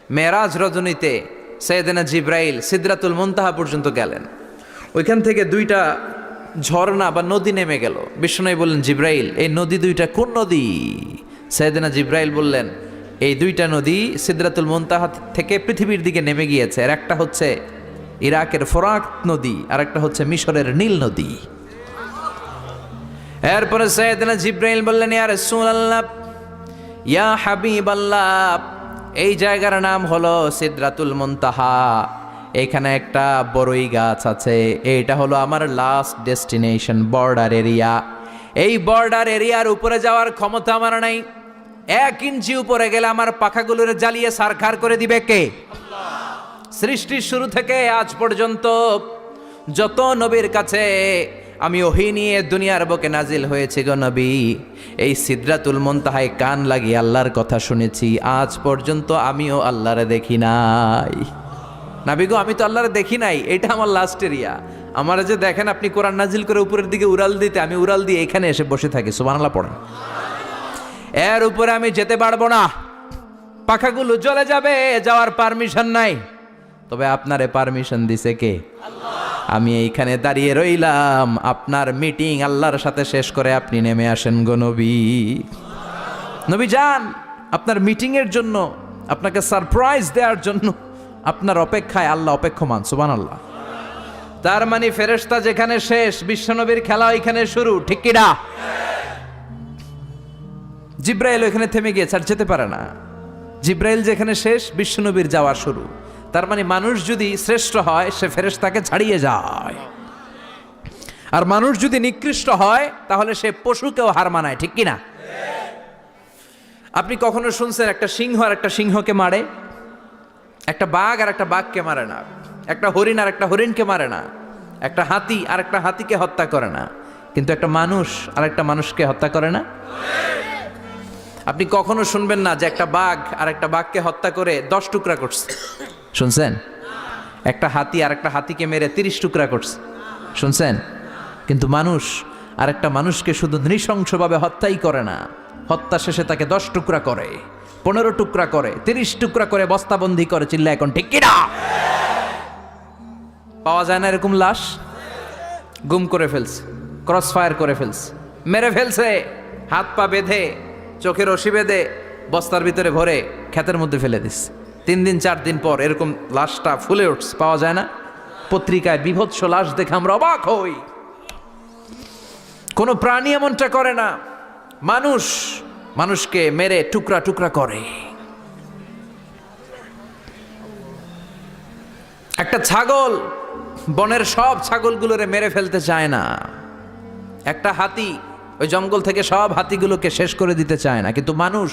মেরাজ রজনীতে সাইয়েদেনা জিব্রাইল সিদরাতুল মুনতাহা পর্যন্ত গেলেন। ওইখান থেকে দুইটা ঝর্ণা বা নদী নেমে গেল। বিষ্ণু বললেন, জিব্রাইল, এই নদী দুইটা কোন নদী? সাইয়েদেনা জিব্রাইল বললেন, এই দুইটা নদী সিদরাতুল মুনতাহা থেকে পৃথিবীর দিকে নেমে গিয়েছে। আর একটা হচ্ছে ইরাকের ফোরাত নদী, আর একটা হচ্ছে মিশরের নীল নদী। এরপরে সাইয়েদেনা জিব্রাইল বললেন, ইয়া রাসূলুল্লাহ, ইয়া হাবিবাল্লাহ, এই জায়গার নাম হলো সিদরাতুল মুনতাহা। এখানে একটা বড়ই গাছ আছে, এইটা হলো আমার লাস্ট ডেস্টিনেশন, বর্ডার এরিয়া। এই বর্ডার এরিয়ার উপরে যাওয়ার ক্ষমতা আমার নাই। 1 ইঞ্চি উপরে গেলে আমার পাখাগুলোর জ্বালিয়ে সারখার করে দিবে কে? সৃষ্টির শুরু থেকে আজ পর্যন্ত যত নবীর কাছে আমি ওহী নিয়ে দুনিয়ার বুকে নাজিল হয়েছে গো নবী, এই সিদরাতুল মুনতাহায় কান লাগিয়ে আল্লাহর কথা শুনেছি। আজ পর্যন্ত আমিও আল্লাহরে দেখি নাই। নবী গো, আমি তো আল্লাহরে দেখি নাই, এটা আমার লাস্ট এরিয়া। আমার যে দেখেন আপনি কোরআন নাজিল করে উপরের দিকে উড়াল দিতে, আমি উড়াল দিয়ে এখানে এসে বসে থাকি। সুবহানাল্লাহ পড়েন। এর উপরে আমি যেতে পারবো না, পাখাগুলো জ্বলে যাবে, যাওয়ার পারমিশন নাই। তবে আপনারে পারমিশন দিছে কে? আমি এইখানে দাঁড়িয়ে রইলাম, আপনার মিটিং আল্লাহর সাথে শেষ করে আপনি নেমে আসেন গো নবী। নবী যান, আপনার মিটিং এর জন্য, আপনাকে সারপ্রাইজ দেওয়ার জন্য আপনার অপেক্ষায় আল্লাহ অপেক্ষমান। সুবহানাল্লাহ। তার মানে ফেরেশতা যেখানে শেষ, বিশ্বনবীর খেলা ওইখানে শুরু, ঠিক কি না? জিব্রাইল ওইখানে থেমে গিয়েছে, আর যেতে পারে না। জিব্রাইল যেখানে শেষ, বিশ্বনবীর যাওয়া শুরু। তার মানে মানুষ যদি শ্রেষ্ঠ হয়, সে ফেরেশতাকে ছাড়িয়ে যায়। আর মানুষ যদি নিকৃষ্ট হয়, তাহলে সে পশুকেও হার মানায়, ঠিক কি না? আপনি কখনো শুনছেন একটা সিংহ আর একটা সিংহকে মারে? একটা বাঘ আর একটা বাঘকে মারে না। একটা হরিণ আর একটা হরিণকে মারে না। একটা হাতি আর একটা হাতিকে হত্যা করে না। কিন্তু একটা মানুষ আর একটা মানুষকে হত্যা করে না। আপনি কখনো শুনবেন না যে একটা বাঘ আর একটা বাঘকে হত্যা করে 10 টুকরা করছে? শুনছেন? একটা হাতি আর একটা হাতিকে মেরে 30 টুকরা করছে? শুনছেন? কিন্তু মানুষ আর একটা মানুষকে শুধু নৃশংসভাবে হত্যাই করে না, হত্যা শেষে তাকে 10 টুকরা করে, 15 টুকরা করে, 30 টুকরা করে বস্তাবন্দি করে। চিল্লা এখন ঠিক কিনা? পাওয়া যায় না এরকম লাশ? গুম করে ফেলছে, ক্রস ফায়ার করে ফেলছে, মেরে ফেলছে, হাত পা বেঁধে, চোখে রশি বেঁধে, বস্তার ভিতরে ভরে ক্ষেতের মধ্যে ফেলে দিস। 3 দিন 4 দিন পর এরকম লাশটা ফুলে উঠছে, পাওয়া যায় না? পত্রিকায় বিভৎস লাশ দেখে আমরা অবাক হই। কোন প্রাণী এমনটা করে না। মানুষ মানুষকে মেরে টুকরা টুকরা করে। একটা ছাগল বনের সব ছাগলগুলোরে মেরে ফেলতে চায় না। একটা হাতি ওই জঙ্গল থেকে সব হাতিগুলোকে শেষ করে দিতে চায় না। কিন্তু মানুষ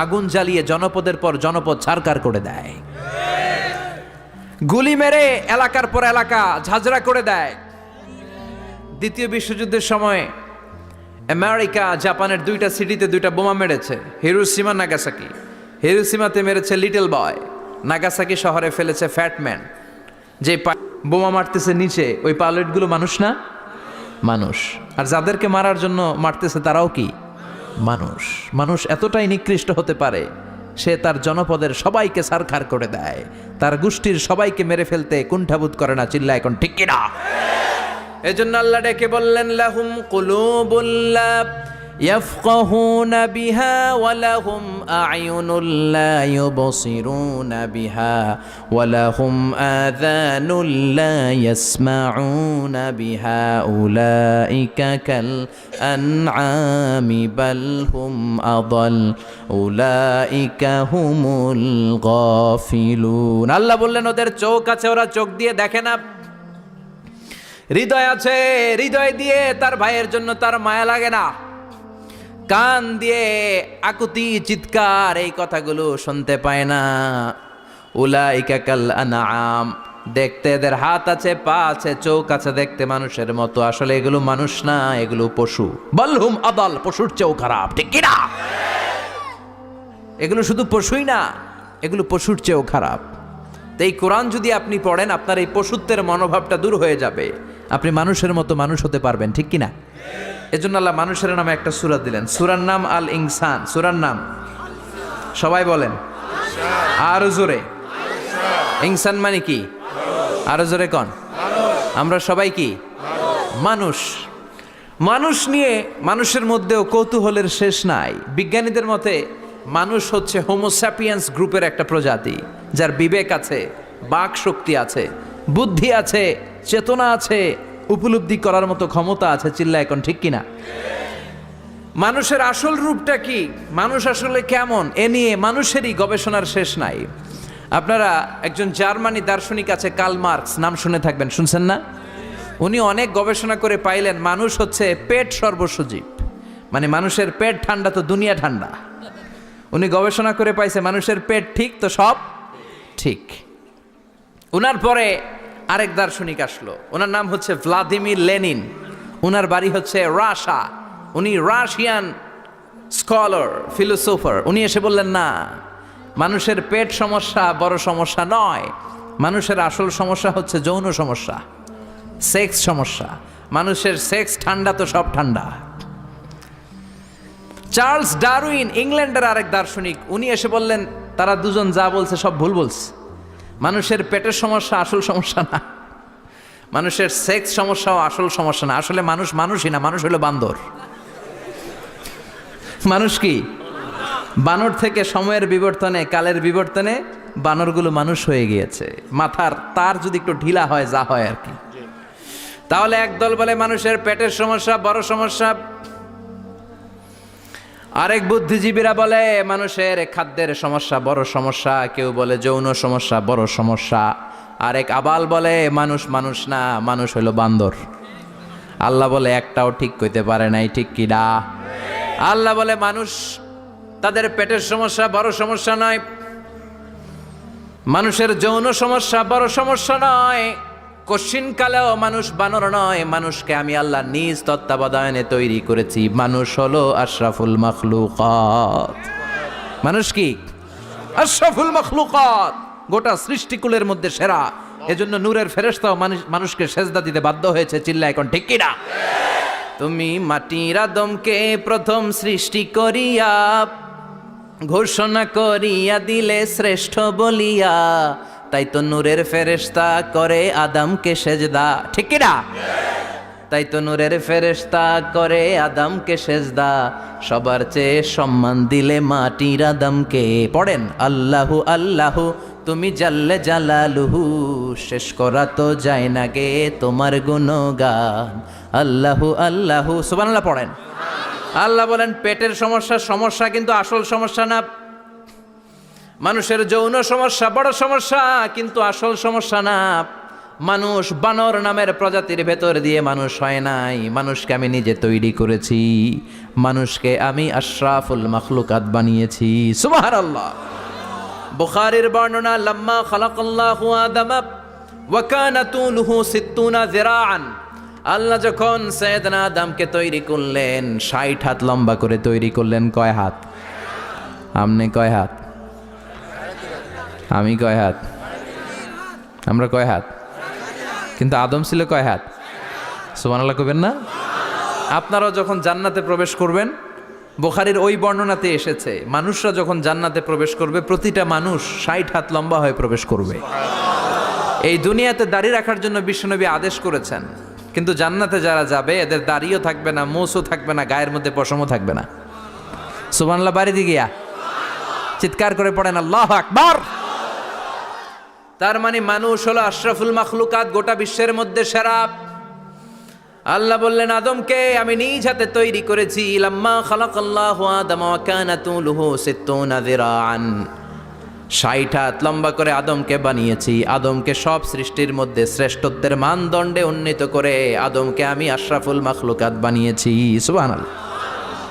আগুন জ্বালিয়ে জনপদের পর জনপদ ছারকার করে দেয়, গুলি মেরে এলাকার পর এলাকা ঝাঁঝরা করে দেয়। দ্বিতীয় বিশ্বযুদ্ধের সময় আমেরিকা জাপানের 2টা সিটিতে 2টা বোমা মেরেছে, হিরোশিমা নাগাসাকি। হিরোশিমাতে মেরেছে লিটল বয়, নাগাসাকি শহরে ফেলেছে ফ্যাটম্যান। যে বোমা মারতেছে নিচে, ওই পাইলটগুলো মানুষ না? মানুষ। আর যাদেরকে মারার জন্য মারতেছে তারাও কি মানুষ? মানুষ এতটাই নিকৃষ্ট হতে পারে, সে তার জনপদের সবাইকে সারখার করে দেয়, তার গোষ্ঠীর সবাইকে মেরে ফেলতে কুণ্ঠাবোধ করে না। চিল্লা এখন ঠিক কিনা? এজন্য আল্লাহ ডেকে বললেন, লাহুম কুলুবুল লা ইয়াফকাহুনা বিহা ওয়া লাহুম আ'য়ুনুল লা ইউবসিরুনা বিহা ওয়া লাহুম আযানুল লা ইয়াসমাউনা বিহা উলাইকা কাল আনআমি বাল হুম আযাল উলাইকা হুমুল গাফিলুন। আল্লাহ বললেন, ওদের চোখ আছে, ওরা চোখ দিয়ে দেখে না। হৃদয় আছে, হৃদয় দিয়ে তার ভাইয়ের জন্য তার মায়া লাগে না। কান দিয়ে আকুতি চিৎকার এই কথাগুলো শুনতে পায় না। উলাইকা কাল আনআম, দেখতে এদের হাত আছে, পা আছে, চোখ আছে, দেখতে মানুষের মতো, আসলে এগুলো মানুষ না, এগুলো পশু। বালহুম আদাল, পশুর চেয়েও খারাপ, ঠিক কি না? এগুলো শুধু পশুই না, এগুলো পশুর চেয়েও খারাপ। তো এই কোরআন যদি আপনি পড়েন, আপনার এই পশুত্বের মনোভাবটা দূর হয়ে যাবে, আপনি মানুষের মতো মানুষ হতে পারবেন, ঠিক কিনা? এজন্য আল্লাহ মানুষের নামে একটা সূরা দিলেন, সূরার নাম আল ইনসান। সূরার নাম সবাই বলেন আরো জোরে। ইনসান মানে কি? আরো জোরে কন। আমরা সবাই কি? মানুষ। মানুষ নিয়ে মানুষের মধ্যেও কৌতূহলের শেষ নাই। বিজ্ঞানীদের মতে মানুষ হচ্ছে হোমোস্যাপিয়েন্স গ্রুপের একটা প্রজাতি, যার বিবেক আছে, বাক শক্তি আছে, বুদ্ধি আছে, চেতনা আছে, উপলব্ধি করার মতো ক্ষমতা আছে। চিল্লা এখন ঠিক কিনা? মানুষের আসল রূপটা কি, মানুষ আসলে কেমন, এ নিয়ে মানুষেরই গবেষণার শেষ নাই। আপনারা একজন জার্মানি দার্শনিক আছে কার্ল মার্কস, নাম শুনে থাকবেন, শুনছেন না? উনি অনেক গবেষণা করে পাইলেন মানুষ হচ্ছে পেট সর্বস্ব জীব, মানে মানুষের পেট ঠান্ডা তো দুনিয়া ঠান্ডা। উনি গবেষণা করে পাইছে মানুষের পেট ঠিক তো সব ঠিক। উনার পরে আরেক দার্শনিক আসলো, ওনার নাম হচ্ছে ভ্লাদিমির লেনিন। উনার বাড়ি হচ্ছে রাশিয়া, উনি রাশিয়ান স্কলার, ফিলোসোফার। উনি এসে বললেন না, মানুষের পেট সমস্যা বড় সমস্যা নয়, মানুষের আসল সমস্যা হচ্ছে যৌন সমস্যা, সেক্স সমস্যা। মানুষের সেক্স ঠান্ডা তো সব ঠান্ডা। চার্লস ডারউইন, ইংল্যান্ডের আরেক দার্শনিক, উনি এসে বললেন তারা দুজন যা বলছে সব ভুল বলছে। মানুষের পেটের সমস্যা আসল সমস্যা না, মানুষের সেক্স সমস্যাও আসল সমস্যা না। আসলে মানুষ মানুষই না, মানুষ হলো বান্দর। মানুষ কি? বানর থেকে সময়ের বিবর্তনে, কালের বিবর্তনে বানরগুলো মানুষ হয়ে গিয়েছে। মাথার তার যদি একটু ঢিলা হয়, যা হয় আর কি। তাহলে একদল বলে মানুষের পেটের সমস্যা বড় সমস্যা, আরেক বুদ্ধিজীবীরা বলে মানুষের খাদ্যের সমস্যা বড় সমস্যা, কেউ বলে যৌন সমস্যা বড় সমস্যা, আরেক আবাল বলে মানুষ মানুষ না, মানুষ হলো বান্দর। আল্লাহ বলে একটাও ঠিক কইতে পারে নাই, ঠিক কি না? আল্লাহ বলে মানুষ তাদের পেটের সমস্যা বড় সমস্যা নয়, মানুষের যৌন সমস্যা বড় সমস্যা নয়, কশিন কালেও মানুষ বানর নয়। মানুষকে আমি আল্লাহ নিজ তত্ত্বাবধানে তৈরি করেছি। মানুষ হলো আশরাফুল মাখলুকাত। মানুষ কি? আশরাফুল মাখলুকাত, গোটা সৃষ্টিকুলের মধ্যে সেরা। এজন্য নূরের ফেরেশতাও মানুষকে সেজদা দিতে বাধ্য হয়েছে। চিল্লা এখন ঠিক কিনা? তুমি মাটির আদমকে প্রথম সৃষ্টি করিয়া ঘোষণা করিয়া দিলে শ্রেষ্ঠ বলিয়া, তাই তো নূরের ফেরেশতা করে আদমকে সেজদা, ঠিক কিনা? তাই তো নূরের ফেরেশতা করে আদমকে সেজদা, সবার চেয়ে সম্মান দিলে মাটির আদমকে। পড়েন আল্লাহু আল্লাহু তুমি জাল্লে জালালুহু, শেষ করা তো যায় না গে তোমার গুণগান। আল্লাহু আল্লাহু, সুবহানাল্লাহ পড়েন। আল্লাহ বলেন পেটের সমস্যা সমস্যা, কিন্তু আসল সমস্যা না। মানুষের যৌন সমস্যা বড় সমস্যা, কিন্তু আসল সমস্যা না। মানুষ বানর নামের প্রজাতির ভেতর দিয়ে মানুষ হয় নাই, মানুষকে আমি নিজে তৈরি করেছি। মানুষকে আমি আশরাফুল মাখলুকাত বানিয়েছি। সুবহানাল্লাহ। বুখারীর বর্ণনা, লাম্মা খালাকাল্লাহু আদম ওয়া কানা তুলুহু 60 যিরাআন। আল্লাহ যখন সাইয়েদনা আদমকে তৈরি করলেন 60 হাত লম্বা করে তৈরি করলেন। কয় হাত? আমনে কয় হাত? আমি কয় হাত? আমরা কয় হাত? কিন্তু আদম ছিল কয় হাত? সুবহানাল্লাহ কইবেন না? আপনারাও যখন জান্নাতে প্রবেশ করবেন, বুখারীর ওই বর্ণনাতে এসেছে মানুষরা যখন জান্নাতে প্রবেশ করবে প্রতিটা মানুষ 60 হাত লম্বা হয়ে প্রবেশ করবে। এই দুনিয়াতে দাড়ি রাখার জন্য বিশ্বনবী আদেশ করেছেন, কিন্তু জান্নাতে যারা যাবে এদের দাড়িও থাকবে না, মোছও থাকবে না, গায়ের মধ্যে পশমও থাকবে না। সুবহানাল্লাহ বাড়ি দিয়ে গিয়া চিৎকার করে পড়েন আল্লাহু আকবার। তার মানে মানুষ হলো আশরাফুল মাখলুকাত, গোটা বিশ্বের মধ্যে সেরা। আল্লাহ বললেন আদমকে আমি নিজ হাতে তৈরি করেছি। লাম্মা খালাকাল্লাহু আদম ওয়া কানা তুলুহু 60 যিরাআন, 60 হাত লম্বা করে আদমকে বানিয়েছি। আদমকে সব সৃষ্টির মধ্যে শ্রেষ্ঠত্বের মানদণ্ডে উন্নীত করে আদমকে আমি আশরাফুল মাখলুকাত বানিয়েছি। সুবহানাল্লাহ।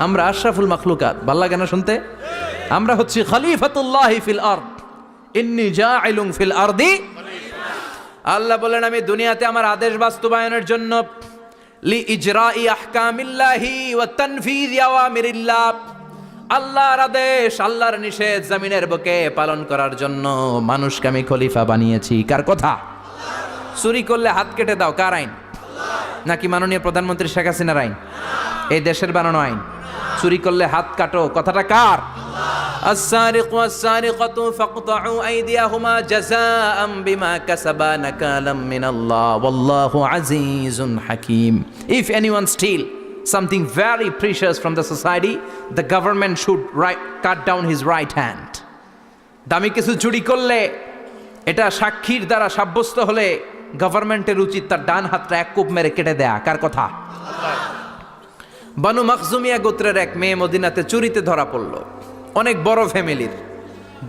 আমরা আশরাফুল মাখলুকাত, ভালো লাগে না শুনতে? আমরা হচ্ছি খলিফাতুল্লাহি ফিল আরদ, ইন্নী জাইলুন ফিল আরদি। আল্লাহ বলেন আমি দুনিয়াতে আমার আদেশ বাস্তবায়নের জন্য, লি ইজরাই আহকামিল্লাহি ওয়া তানফিযি আওয়ামিরিল্লাহ, আল্লাহর আদেশ আল্লাহর নিষেধ জমিনের বুকে পালন করার জন্য মানুষকে আমি খলিফা বানিয়েছি। কার কথা? চুরি করলে হাত কেটে দাও, কার আইন? নাকি মাননীয় প্রধানমন্ত্রী শেখ হাসিনার আইন? এই দেশের বানানো আইন। চুরি করলে হাত কাটো, কথাটা কার? السارق والسارقة فاقطعوا أيديهما جزاء بما كسبا نكالا من الله والله عزيز حكيم. If anyone steal something very precious from the society, the government should cut down his right hand. দামি কিছু চুরি করলে এটা সাক্ষীর দ্বারা সাব্যস্ত হলে গভর্নমেন্টের উচিত তার ডান হাতটা এক কোপ মেরে কেটে দেয়া। কার কথা? বানু মাখজুমিয়া গোত্রের এক মেয়ে মদিনাতে চুরিতে ধরা পড়ল। অনেক বড় ফ্যামিলির,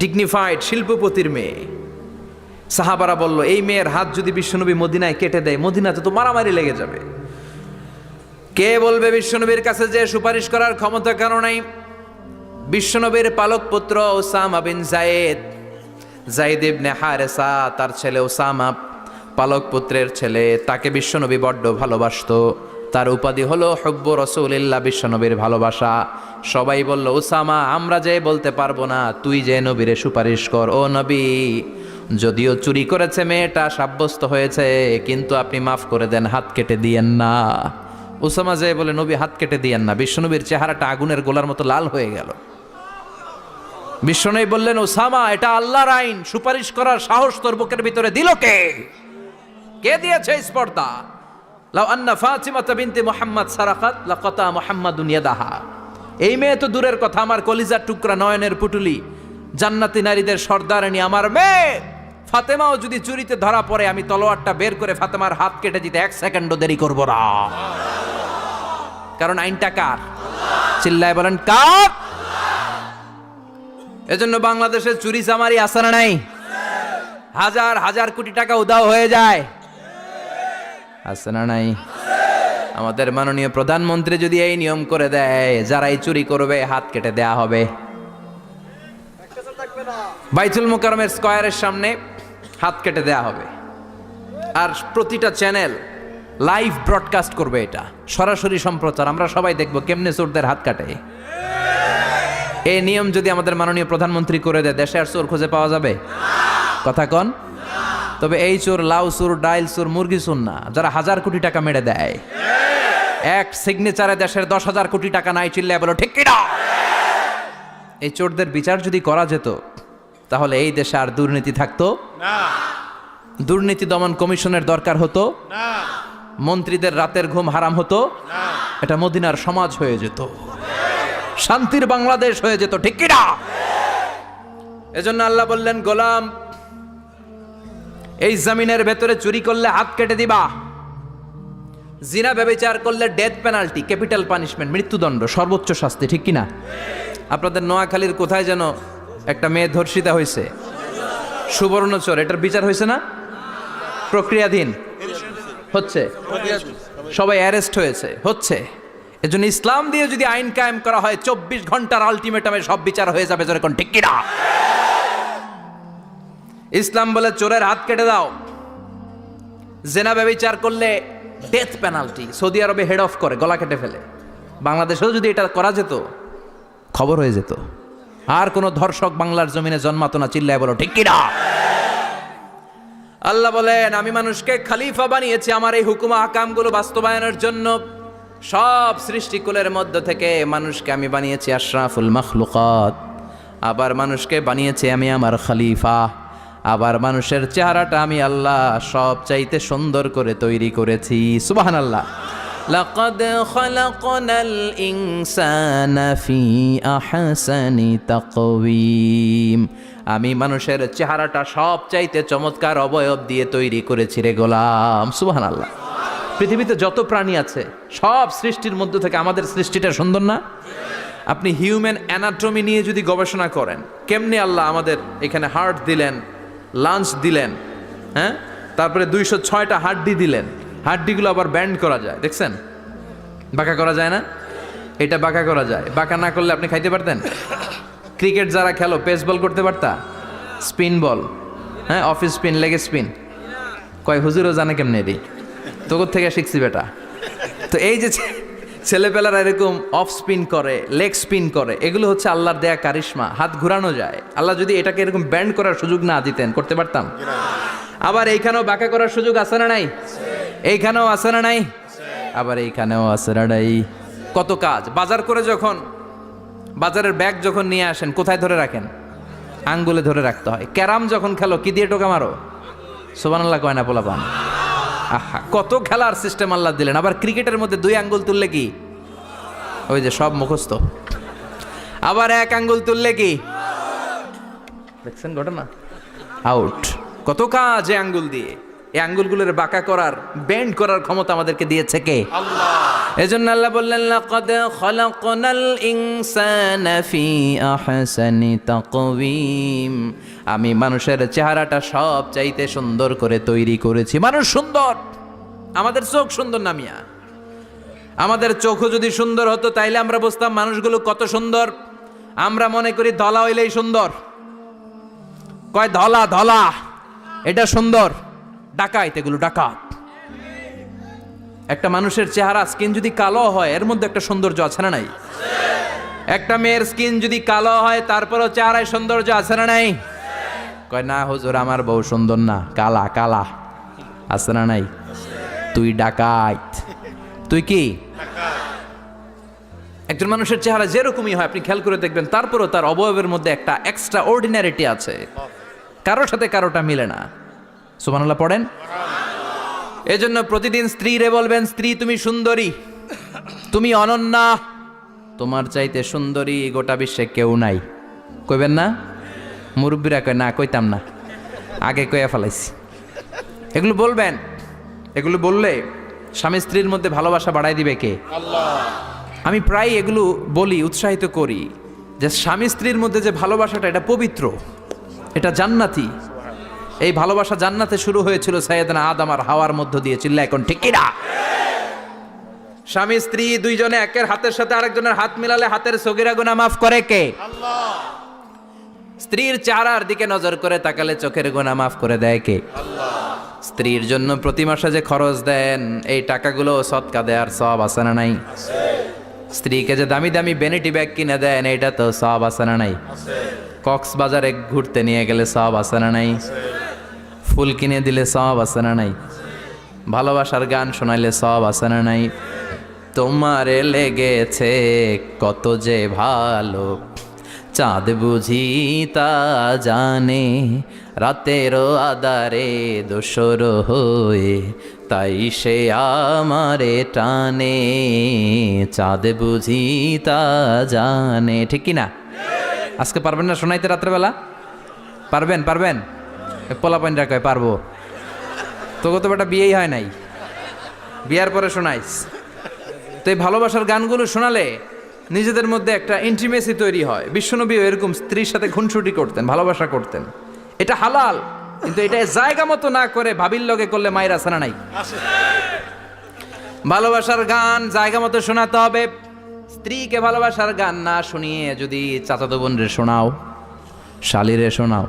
ডিগনিফাইড শিল্পপতির মেয়ে। সাহাবারা বলল, এই মেয়ের হাত যদি বিশ্বনবী মদিনায় কেটে দেয়, মদিনাতে তো মারামারি লেগে যাবে। কে বলবে বিশ্বনবীর কাছে যে সুপারিশ করার ক্ষমতা কারো নাই? বিশ্বনবীর পালক পুত্র ওসামা বিন যায়েদ ইবনে হারেসা, তার ছেলে ওসামা পালক পুত্রের ছেলে, তাকে বিশ্বনবী বড্ড ভালোবাসতো। তার উপাধি হলো হুব্বু রাসূলিল্লাহ, বিশ্বনবীর ভালোবাসা। সবাই বলল, ওসামা আমরা যে বলতে পারবো না, তুই যে নবীরে সুপারিশ কর। ও নবী, যদিও চুরি করেছে মেয়েটা, সাব্যস্ত হয়েছে, কিন্তু আপনি মাফ করে দেন, হাত কেটে দিয়েন না। ওসামা যে বলে, নবী হাত কেটে দিয়েন না। বিশ্বনবীর চেহারাটা আগুনের গোলার মতো লাল হয়ে গেল। বিশ্বনবী বললেন, ওসামা এটা আল্লাহর আইন, সুপারিশ করার সাহস তোর বুকের ভিতরে দিল কে? কে দিয়েছে স্পর্ধা? লাউ আন্না ফাতিমা বিনতে মুহাম্মদ সারাকাত লাকাতা মুহাম্মাদুন ইয়াদাহা। এই মেয়ে তো দূরের কথা, আমার কলিজার টুকরা, নয়নের পুটুলি, জান্নাতি নারীদের সর্দারানী আমার মেয়ে ফাতেমাও যদি চুরিতে ধরা পড়ে, আমি তলোয়ারটা বের করে ফাতেমার হাত কেটে দিতে এক সেকেন্ডও দেরি করব না। কারণ আইনটা কার? চিল্লায় বলেন কার? এজন্য বাংলাদেশের চুরি চামারি আছে না নাই? হাজার হাজার কোটি টাকা উধাও হয়ে যায়, আছে না নাই? আমাদের মাননীয় প্রধানমন্ত্রী যদি এই নিয়ম করে দেয়, যারাই চুরি করবে হাত কেটে দেয়া হবে। বাইতুল মুকাররমের স্কয়ারের সামনে হাত কেটে দেয়া হবে। আর প্রতিটা চ্যানেল লাইভ ব্রডকাস্ট করবে, এটা সরাসরি সম্প্রচার, আমরা সবাই দেখব কেমনে চোরদের হাত কাটে। এই নিয়ম যদি আমাদের মাননীয় প্রধানমন্ত্রী করে দেয়, দেশে আর চোর খুঁজে পাওয়া যাবে? কথা কন। তবে এই চোর লাউ চোর, ডাইল চোর, মুরগি চোর না, যারা হাজার কোটি টাকা মেরে দেয়। এক সিগনেচারে দেশের 10,000 কোটি টাকা নাই, চিল্লায় বলো ঠিক কিনা? এই চোরদের বিচার যদি করা যেত, তাহলে এই দেশে আর দুর্নীতি থাকতো না। দুর্নীতি দমন কমিশনের দরকার হতো না। মন্ত্রীদের রাতের ঘুম হারাম হতো না। এটা মদিনার সমাজ হয়ে যেত, শান্তির বাংলাদেশ হয়ে যেত, ঠিক কিনা? এজন্য আল্লাহ বললেন, গোলাম এই জমিনের ভেতরে চুরি করলে হাত কেটে দিবা, জিনা ব্যভিচার করলে ডেথ পেনাল্টি, ক্যাপিটাল পানিশমেন্ট, মৃত্যুদণ্ড, সর্বোচ্চ শাস্তি, ঠিক কিনা? আপনাদের নোয়াখালীর কোথায় যেন একটা মেয়ে ধর্ষিতা হয়েছে, সুবর্ণচর, এটার বিচার হয়েছে না? প্রক্রিয়াধীন হচ্ছে, সবাই অ্যারেস্ট হচ্ছে। এজন্য ইসলাম দিয়ে যদি আইন কায়েম করা হয়, 24 ঘন্টার আলটিমেটামে সব বিচার হয়ে যাবে, যেরকম ঠিক কিনা? ইসলাম বলে চোরের হাত কেটে দাও। জেনা ব্যভিচার করলে ডেথ পেনাল্টি, সৌদি আরবে হেড অফ করে, গলা কেটে ফেলে। বাংলাদেশেও যদি এটা করা যেত, খবর হয়ে যেত, আর কোন ধর্ষক বাংলার জমিনে জন্মাতো না, চিল্লায় বলো ঠিক কিনা? আল্লাহ বলেন, আমি মানুষকে খলিফা বানিয়েছি আমার এই হুকুম আহকামগুলো বাস্তবায়নের জন্য। সব সৃষ্টিকুলের মধ্য থেকে মানুষকে আমি বানিয়েছি আশরাফুল মাখলুকাত। আবার মানুষকে বানিয়েছি আমি আমার খলিফা। আবার মানুষের চেহারাটা আমি আল্লাহ সব চাইতে সুন্দর করে তৈরি করেছি। সুবহানাল্লাহ। লাকাদ খালাকনাল ইনসানা ফি আহসানি তাকওয়িম। আমি মানুষের চেহারাটা সব চাইতে চমৎকার অবয়ব দিয়ে তৈরি করেছি রে গোলাম। সুবহানাল্লাহ। পৃথিবীতে যত প্রাণী আছে সব সৃষ্টির মধ্য থেকে আমাদের সৃষ্টিটা সুন্দর না? আপনি হিউম্যান অ্যানাটমি নিয়ে যদি গবেষণা করেন, কেমনে আল্লাহ আমাদের এখানে হার্ট দিলেন, লাঞ্চ দিলেন, হ্যাঁ, তারপরে 206টা হাড্ডি দিলেন, হাড্ডিগুলো আবার ব্যান্ড করা যায়, দেখছেন? বাঁকা করা যায় না? এটা বাঁকা করা যায়। বাঁকা না করলে আপনি খাইতে পারতেন? ক্রিকেট যারা খেলো, পেস বল করতে পারতা? স্পিন বল, হ্যাঁ, অফিস স্পিন, লেগ স্পিন, কয় হুজুরও জানে কেমনে এটি, তোর থেকে শিখছি বেটা। তো এই যে ছেলেপেলারা এরকম অফ স্পিন করে, লেগ স্পিন করে, এগুলো হচ্ছে আল্লাহর দেয়া কারিশমা। হাত ঘুরানো যায়। আল্লাহ যদি এটাকে এরকম ব্যান্ড করার সুযোগ না দিতেন, করতে পারতাম? আবার এইখানেও বাঁকা করার সুযোগ আছে না নাই? এইখানেও আছে না নাই? আবার এইখানেও আছে না নাই? কত কাজ। বাজার করে যখন বাজারের ব্যাগ যখন নিয়ে আসেন কোথায় ধরে রাখেন? আঙ্গুলে ধরে রাখতে হয়। ক্যারাম যখন খেলো কি দিয়ে টোকা মারো? সুবহানাল্লাহ কয় না পোলাপান? আহা, কত খেলার সিস্টেম আল্লাহ দিলেন। আবার ক্রিকেটের মধ্যে 2 আঙ্গুল তুললে কি? ওই যে সব মুখস্থ। আবার 1 আঙ্গুল তুললে কি? দেখছেন ঘটনা? আউট। কত কাজ এই আঙ্গুল দিয়ে। এই আঙ্গুলগুলোর বাঁকা করার, বেন্ড করার ক্ষমতা আমাদেরকে দিয়েছে কে? আল্লাহ। এজন্য আল্লাহ বললেন লাকাদ খালাকনাল ইনসানা ফি আহসানি তাকওয়িম। আমি মানুষের চেহারাটা সব চাইতে সুন্দর করে তৈরি করেছি। মানুষ সুন্দর, আমাদের চোখ সুন্দর না মিয়া? আমাদের চোখও যদি সুন্দর হতো তাইলে আমরা বুঝতাম মানুষগুলো কত সুন্দর। আমরা মনে করি ধলা হইলেই সুন্দর। কয় ধলা ধলা এটা সুন্দর, ডাকাইত, এগুলো ডাকাত। একটা মানুষের চেহারা স্কিন যদি কালো হয় এর মধ্যে একটা সৌন্দর্য আছে না নাই? একটা মেয়ের স্কিন যদি কালো হয় তারপরও চেহারায় সৌন্দর্য আছে না নাই? কয় না হুজুর আমার বউ সুন্দর না, কালা কালা। আছে না নাই? তুই ডাকাইত। তুই কি? একজন মানুষের চেহারা যেরকমই হয় আপনি খেয়াল করে দেখবেন তারপরও তার অবয়বের মধ্যে একটা এক্সট্রা অর্ডিনারিটি আছে, কারোর সাথে কারোটা মিলে না। সুবহানাল্লাহ পড়েন। এজন্য প্রতিদিন স্ত্রীরে বলবেন, স্ত্রী তুমি সুন্দরী, তুমি অনন্যা, তোমার চাইতে সুন্দরী গোটা বিশ্বে কেউ নাই। কইবেন না? মুরব্বীরা কয় না, কইতাম না, আগে কইয়া ফেলাইছি। এগুলো বলবেন। এগুলো বললে স্বামী স্ত্রীর মধ্যে ভালোবাসা বাড়াই দিবে কে? আল্লাহ। আমি প্রায় এগুলো বলি, উৎসাহিত করি যে স্বামী স্ত্রীর মধ্যে যে ভালোবাসাটা এটা পবিত্র, এটা জান্নাতি। এই ভালোবাসা জান্নাতে শুরু হয়েছিল সাইয়েদনা আদম আর হাওয়ার মধ্য দিয়ে। চিল্লা এখন ঠিক কিনা? স্বামী স্ত্রী দুইজনে একের হাতের সাথে আরেকজনের হাত মিলালে হাতের সগীরা গুনাহ মাফ করে কে? আল্লাহ। স্ত্রীর চেহারার দিকে নজর করে তাকালে চোখের গুনাহ মাফ করে দেয় কে? আল্লাহ। স্ত্রীর জন্য প্রতি মাসে যে খরচ দেন এই টাকাগুলো সদকা দেওয়ার সওয়াব আছে না নাই? স্ত্রীকে যে দামি দামি ভ্যানিটি ব্যাগ কিনে দেন এটা তো সওয়াব আছে না নাই? কক্সবাজারে ঘুরতে নিয়ে গেলে সওয়াব আছে না নাই? ফুল কিনে দিলে সওয়াব আছে না নাই? ভালোবাসার গান শোনাইলে সওয়াব আছে না নাই? তোমারে লেগেছে কত যে ভালো চাঁদ বুঝি তা জানে, রাতেরও আধারে দোসর হয়ে তাই সে আমারে টানে, চাঁদ বুঝি তা জানে। ঠিক কিনা? আজকে পারবেন না শোনাইতে রাত্রেবেলা? পারবেন? পারবেন? পোলাপাইনরা কয় পারবো। তোকে তো বেটা বিয়েই হয় নাই, বিয়ার পরে শোনাইস। তো এই ভালোবাসার গানগুলো শোনালে নিজেদের মধ্যে একটা ইন্টিমেসি তৈরি হয়। বিশ্বনবীও এরকম স্ত্রীর সাথে খুনসুটি করতেন, ভালোবাসা করতেন। এটা হালাল, কিন্তু এটা জায়গা মতো না করে ভাবির লগে করলে মায়ের আসে না নাই? ভালোবাসার গান জায়গা মতো শোনাতে হবে। স্ত্রীকে ভালোবাসার গান না শুনিয়ে যদি চাচাতো বোনরে শোনাও, শালিরে শোনাও,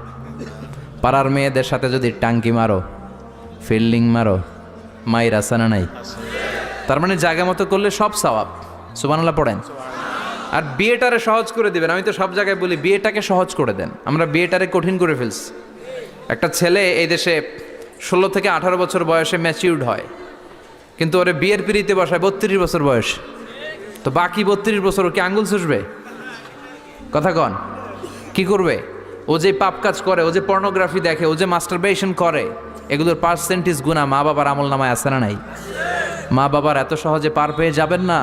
পাড়ার মেয়েদের সাথে যদি টাঙ্কি মারো, ফিল্ডিং মারো, মায়ের আসে না নাই? তার মানে জায়গা মতো করলে সব সওয়াব। সুবহানাল্লাহ পড়েন। আর বিয়েটারে সহজ করে দিবেন। আমি তো সব জায়গায় বলি বিয়েটাকে সহজ করে দেন। আমরা বিয়েটারে কঠিন করে ফেলছি। একটা ছেলে এই দেশে 16 থেকে 18 বছর বয়সে ম্যাচিউরড হয়, কিন্তু ওরে বিয়ের পিড়িতে বসায় 32 বছর বয়স। তো বাকি 32 বছর ও কি আঙ্গুল চুষবে? কথা কন, কি করবে? ও যে পাপ কাজ করে, ও যে পর্নোগ্রাফি দেখে, ও যে মাস্টারবেশন করে, এগুলোর পার্সেন্টেজ গুণা মা বাবার আমল নামায় আছে না নাই? মা বাবার এত সহজে পার পেয়ে যাবেন না।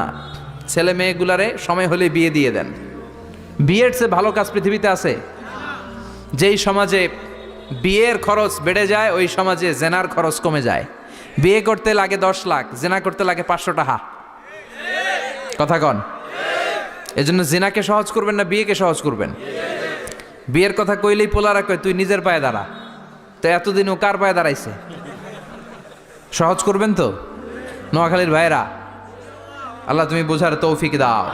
ছেলে মেয়েগুলারে সময় হলে বিয়ে দিয়ে দেন। বিয়ের চেয়ে ভালো কাজ পৃথিবীতে আছে? যেই সমাজে বিয়ের খরচ বেড়ে যায় ওই সমাজে জেনার খরচ কমে যায়। বিয়ে করতে লাগে 10 লাখ, জেনা করতে লাগে 500 টাকা। কথা কন। এজন্য জেনাকে সহজ করবেন না বিয়েকে সহজ করবেন? বিয়ের কথা কইলেই পোলারা কয় তুই নিজের পায়ে দাঁড়া। তো এতদিন ও কার পায়ে দাঁড়াইছে? সহজ করবেন তো? নোয়াখালীর ভাইরা, আল্লাহ তুমি বোঝার তৌফিক দাও।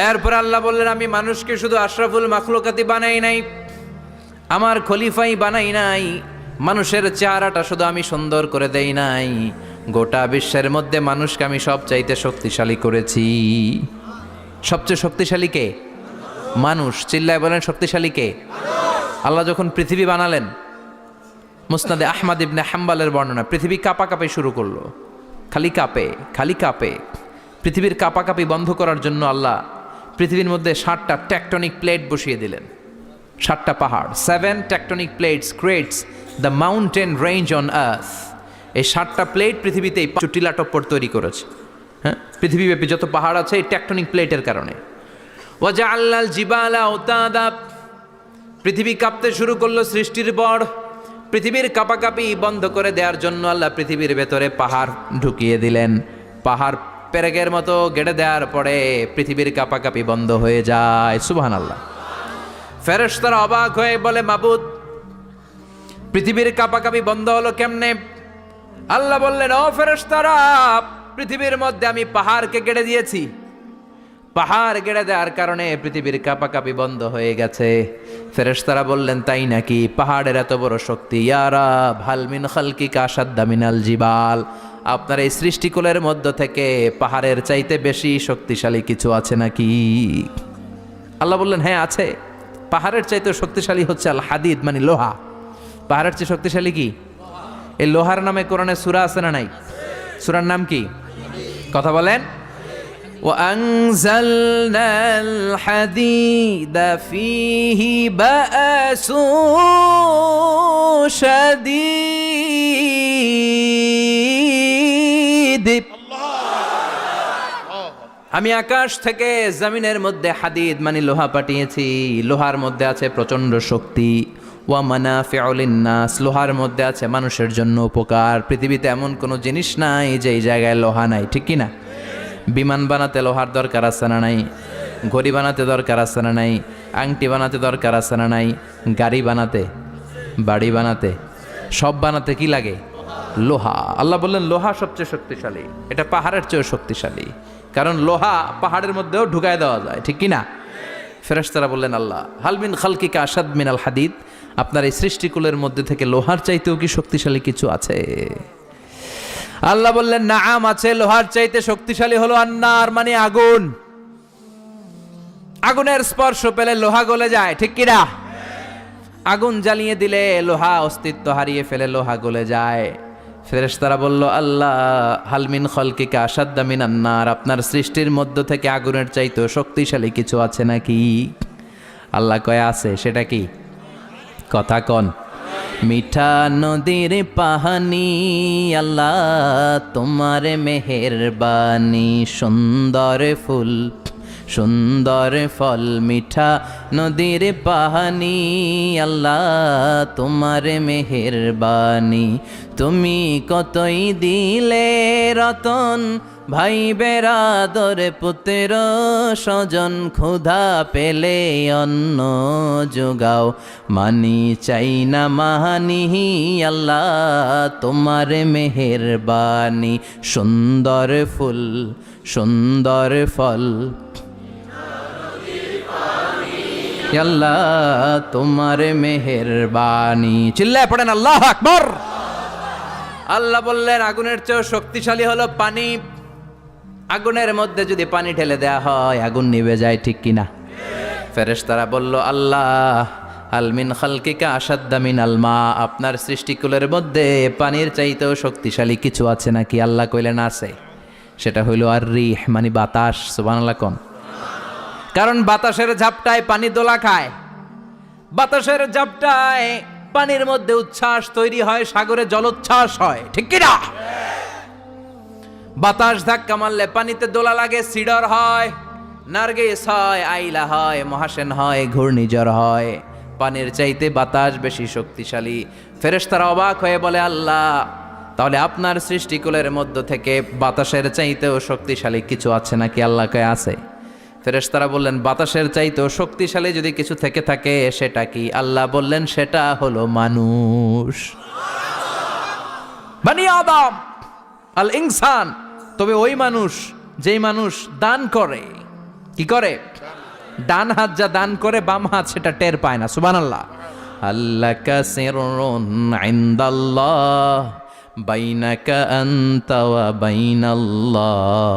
এরপর আল্লাহ বললেন আমি মানুষকে শুধু আশরাফুল মাখলুকাতি বানাই নাই, আমার খলিফাই বানাই নাই। মানুষের চেহারাটা শুধু আমি সুন্দর করে দেই নাই, গোটা বিশ্বের মধ্যে মানুষকে আমি সবচাইতে শক্তিশালী করেছি। সবচেয়ে শক্তিশালী কে? মানুষ। চিল্লায় বলেন শক্তিশালী কে? আল্লাহ যখন পৃথিবী বানালেন, মুসনাদে আহমদ ইবনে হাম্বালের বর্ণনা, পৃথিবী কাঁপাকাঁপি শুরু করলো। খালি কাঁপে, খালি কাঁপে। পৃথিবীর কাঁপাকাঁপি বন্ধ করার জন্য আল্লাহ পৃথিবীর মধ্যে 7টা টেকটনিক প্লেট বসিয়ে দিলেন। 7টা পাহাড়, 7 tectonic plates creates the mountain range on earth. এই 7টা প্লেট পৃথিবীতে টিলা টপ্পর তৈরি করেছে। হ্যাঁ, পৃথিবীব্যাপী যত পাহাড় আছে এই টেকটনিক প্লেটের কারণে। ওয়াজআলনাল জিবালা আওতাদা, পৃথিবী কাঁপতে শুরু করলো সৃষ্টির পর। পৃথিবীর কাঁপাকাঁপি বন্ধ করে দেওয়ার জন্য আল্লাহ পৃথিবীর ভেতরে পাহাড় ঢুকিয়ে দিলেন। পাহাড় পেরেকের মতো গেড়ে দেওয়ার পরে পৃথিবীর কাঁপাকাঁপি বন্ধ হয়ে যায়। সুবহানাল্লাহ। ফেরেশতারা অবাক হয়ে বলে, মাবুদ, পৃথিবীর কাঁপাকাঁপি বন্ধ হলো কেমনে? আল্লাহ বললেন, ও ফেরেশতারা, পৃথিবীর মধ্যে আমি পাহাড়কে গেড়ে দিয়েছি। পাহাড় গেড়ে দেওয়ার কারণে পৃথিবীর কাঁপাকাঁপি বন্ধ হয়ে গেছে। ফেরেশতারা বললেন, তাই নাকি? পাহাড়ের এত বড় শক্তি। ইয়া রাব, হাল মিন খালকিকা আশাদ্দা মিনাল জিবাল, আপনার এই সৃষ্টিকুলের মধ্য থেকে পাহাড়ের চাইতে বেশি শক্তিশালী কিছু আছে নাকি? আল্লাহ বললেন, হ্যাঁ আছে। পাহাড়ের চাইতে শক্তিশালী হচ্ছে আল হাদিদ, মানে লোহা। পাহাড়ের চেয়ে শক্তিশালী কি? এই লোহার নামে কোরআনে সূরা আছে না নাই? সূরার নাম কি? কথা বলেন। وأنزلنا الحديد فيه بأس شديد। আমি আকাশ থেকে জমিনের মধ্যে হাদিদ মানে লোহা পাঠিয়েছি। লোহার মধ্যে আছে প্রচন্ড শক্তি। ওয়া মানাফিউ লিন্নাস, লোহার মধ্যে আছে মানুষের জন্য উপকার। পৃথিবীতে এমন কোনো জিনিস নাই যে এই জায়গায় লোহা নাই, ঠিক কি না? বিমান বানাতে লোহার দরকার আছে না নাই? ঘড়ি বানাতে দরকার আছে না নাই? আংটি বানাতে দরকার আছে না নাই? গাড়ি বানাতে, বাড়ি বানাতে, সব বানাতে কি লাগে? লোহা। আল্লাহ বললেন লোহা সবচেয়ে শক্তিশালী। এটা পাহাড়ের চেয়েও শক্তিশালী, কারণ লোহা পাহাড়ের মধ্যেও ঢুকায় দেওয়া যায়, ঠিক কি না? ফেরেশতারা বললেন, আল্লাহ, হাল মিন খালকিকা আশাদ মিনাল হাদিদ, আপনার এই সৃষ্টিকুলের মধ্যে থেকে লোহার চাইতেও কি শক্তিশালী কিছু আছে? আল্লাহ বললেন, নাআম আছে। লোহার চাইতে শক্তিশালী হলো আন্নার, মানে আগুন। আগুনের স্পর্শ পেলে লোহা গলে যায়, ঠিক কি না? আগুন জ্বালিয়ে দিলে লোহা অস্তিত্ব হারিয়ে ফেলে, লোহা গলে যায়। ফেরেশতারা বলল, আল্লাহ, হাল মিন খালকিকা আশাদ্দা মিনান নার, আপনার সৃষ্টির মধ্য থেকে আগুনের চাইতেও শক্তিশালী কিছু আছে নাকি? আল্লাহ কয় আছে। সেটা কি? কথা কন। মিঠা নদীর পাহানি, আল্লাহ তোমার মেহেরবানি, সুন্দর ফুল সুন্দর ফল, মিঠা নদীর পাহানি, আল্লাহ তোমার মেহেরবানি। তুমি কতই দিলে রতন, ভাই বেরাদর পুত্র স্বজন, ক্ষুধা পেলে অন্ন যোগাও, মানি চাই না মাহানি, আল্লাহ তোমার মেহেরবানি। সুন্দর ফুল সুন্দর ফল, আল্লাহ তোমার মেহেরবানি। চিল্লায় পড়েন আল্লাহু আকবার। আল্লাহ বললেন, আগুনের চেয়ে শক্তিশালী হলো পানি। আগুনের মধ্যে যদি পানি ঢেলে দেয়া হয় আগুন নিভে যায়, ঠিক কিনা? ফেরেশতারা বলল, আল্লাহ, হাল মিন খালকিকা আশাদ্দা মিনাল মা, আপনার সৃষ্টিকুলের মধ্যে পানির চাইতেও শক্তিশালী কিছু আছে নাকি? আল্লাহ কইলেন আছে। সেটা হইল আর রিহ, মানে বাতাস। সুবহানাল্লাহ কোন। কারণ বাতাসের ঝাপটায় পানি দোলা খায়। বাতাসের ঝাপটায় পানির মধ্যে উচ্ছ্বাস তৈরি হয়, সাগরে জলোচ্ছ্বাস হয়, ঠিক কি না? বাতাস ধাক্কা মারলে পানিতে দোলা লাগে, সিডর হয়, নার্গিস হয়, আইলা হয়, মহাসেন হয়, ঘূর্ণিঝড় হয়। পানির চাইতে বাতাস বেশি শক্তিশালী। ফেরেশতারা অবাক হয়ে বলে, আল্লাহ, তাহলে আপনার সৃষ্টিকুলের মধ্য থেকে বাতাসের চাইতেও শক্তিশালী কিছু আছে নাকি? আল্লাহ কয় আছে। ফেরেশতারা বললেন, বাতাসের চাইতেও শক্তিশালী যদি কিছু থেকে থাকে সেটা কি? আল্লাহ বললেন, সেটা হলো মানুষ, বনি আদম, আল ইনসান। তবে ওই মানুষ যেই মানুষ দান করে। কি করে? ডান হাত যা দান করে বাম হাত সেটা টের পায় না। সুবহানাল্লাহ। আল্লাকা সিররুন ইনদাল্লাহ বাইনাকা আনতা ওয়া বাইনাল্লাহ,